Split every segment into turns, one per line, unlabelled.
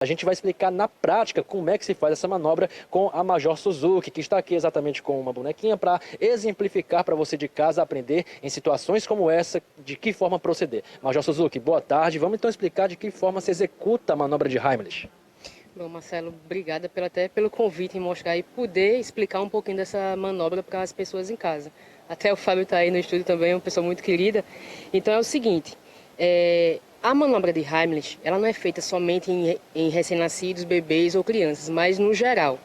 A gente vai explicar na prática como é que se faz essa manobra com a Major Suzuki, que está aqui exatamente com uma bonequinha para exemplificar para você de casa aprender em situações como essa de que forma proceder. Major Suzuki, boa tarde. Vamos então explicar de que forma se executa a manobra de Heimlich.
Bom, Marcelo, obrigada até pelo convite em mostrar e poder explicar um pouquinho dessa manobra para as pessoas em casa. Até o Fábio está aí no estúdio também, é uma pessoa muito querida. Então é o seguinte, a manobra de Heimlich, ela não é feita somente em recém-nascidos, bebês ou crianças, mas no geral,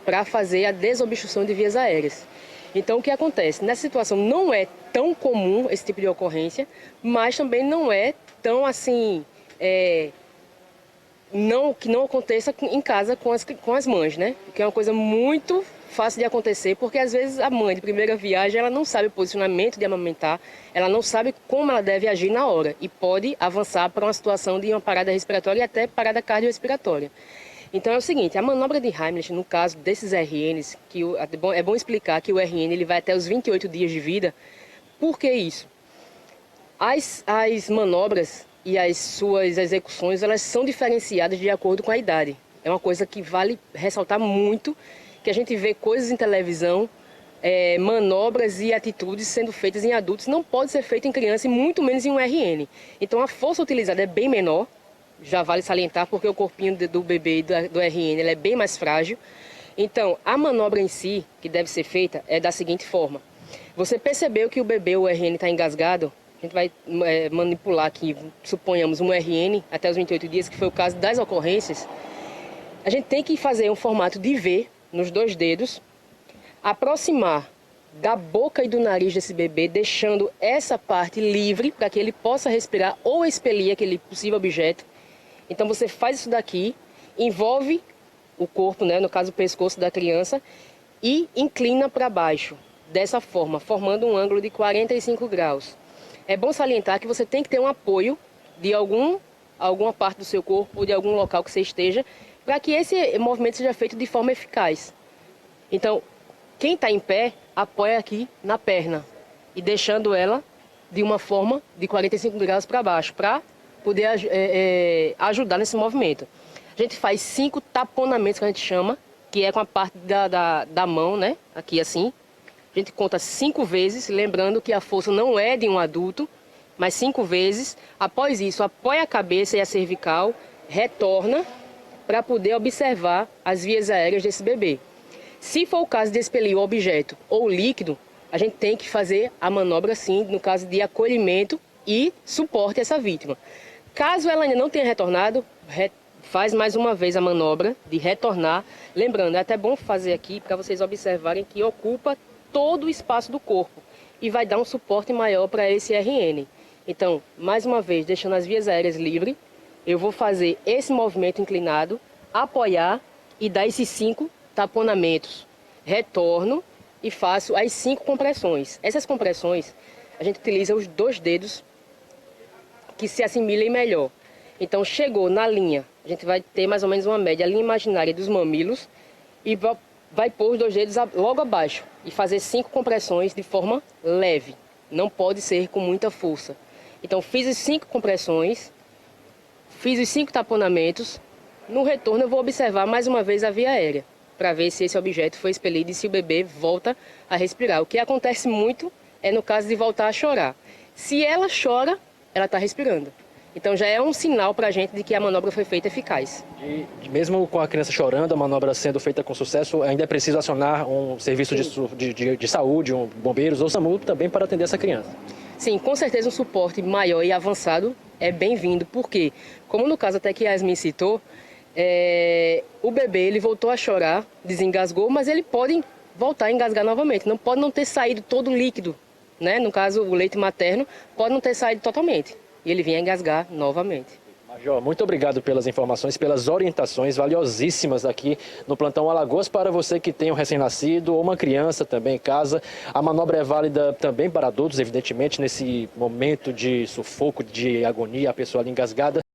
para fazer a desobstrução de vias aéreas. Então o que acontece? Nessa situação não é tão comum esse tipo de ocorrência, mas também não é tão assim... que não aconteça em casa com as mães, né? Que é uma coisa muito fácil de acontecer, porque às vezes a mãe de primeira viagem, ela não sabe o posicionamento de amamentar, ela não sabe como ela deve agir na hora e pode avançar para uma situação de uma parada respiratória e até parada cardiorrespiratória. Então é o seguinte, a manobra de Heimlich, no caso desses RNs, é bom explicar que o RN ele vai até os 28 dias de vida. Por que isso? As manobras e as suas execuções, elas são diferenciadas de acordo com a idade. É uma coisa que vale ressaltar muito, que a gente vê coisas em televisão, manobras e atitudes sendo feitas em adultos, não pode ser feito em criança e muito menos em um RN. Então a força utilizada é bem menor, já vale salientar, porque o corpinho do bebê e do RN ele é bem mais frágil. Então a manobra em si, que deve ser feita, é da seguinte forma. Você percebeu que o bebê, o RN, está engasgado? A gente vai manipular aqui, suponhamos, um RN até os 28 dias, que foi o caso das ocorrências. A gente tem que fazer um formato de V nos dois dedos, aproximar da boca e do nariz desse bebê, deixando essa parte livre para que ele possa respirar ou expelir aquele possível objeto. Então você faz isso daqui, envolve o corpo, né, no caso o pescoço da criança, e inclina para baixo, dessa forma, formando um ângulo de 45 graus. É bom salientar que você tem que ter um apoio de alguma parte do seu corpo ou de algum local que você esteja, para que esse movimento seja feito de forma eficaz. Então, quem está em pé, apoia aqui na perna e deixando ela de uma forma de 45 graus para baixo, para poder ajudar nesse movimento. A gente faz 5 taponamentos, que a gente chama, que é com a parte da mão, né? Aqui assim. A gente conta 5 vezes, lembrando que a força não é de um adulto, mas 5 vezes. Após isso, apoia a cabeça e a cervical, retorna para poder observar as vias aéreas desse bebê. Se for o caso de expelir o objeto ou líquido, a gente tem que fazer a manobra sim, no caso de acolhimento e suporte a essa vítima. Caso ela ainda não tenha retornado, faz mais uma vez a manobra de retornar. Lembrando, é até bom fazer aqui para vocês observarem que ocupa todo o espaço do corpo e vai dar um suporte maior para esse RN. Então, mais uma vez, deixando as vias aéreas livres, eu vou fazer esse movimento inclinado, apoiar e dar esses 5 taponamentos. Retorno e faço as 5 compressões. Essas compressões, a gente utiliza os 2 dedos que se assimilem melhor. Então, chegou na linha, a gente vai ter mais ou menos uma média, a linha imaginária dos mamilos, e vai pôr os 2 dedos logo abaixo e fazer 5 compressões de forma leve. Não pode ser com muita força. Então, fiz as 5 compressões, fiz os 5 taponamentos. No retorno, eu vou observar mais uma vez a via aérea, para ver se esse objeto foi expelido e se o bebê volta a respirar. O que acontece muito é no caso de voltar a chorar. Se ela chora, ela está respirando. Então já é um sinal para a gente de que a manobra foi feita eficaz.
Mesmo com a criança chorando, a manobra sendo feita com sucesso, ainda é preciso acionar um serviço de saúde, bombeiros ou SAMU também para atender essa criança.
Sim, com certeza um suporte maior e avançado é bem-vindo, porque, como no caso até que Yasmin citou, o bebê ele voltou a chorar, desengasgou, mas ele pode voltar a engasgar novamente. Não pode não ter saído todo o líquido, né? No caso, o leite materno pode não ter saído totalmente. E ele vinha engasgar novamente.
Major, muito obrigado pelas informações, pelas orientações valiosíssimas aqui no Plantão Alagoas para você que tem um recém-nascido ou uma criança também em casa. A manobra é válida também para adultos, evidentemente, nesse momento de sufoco, de agonia, a pessoa ali engasgada.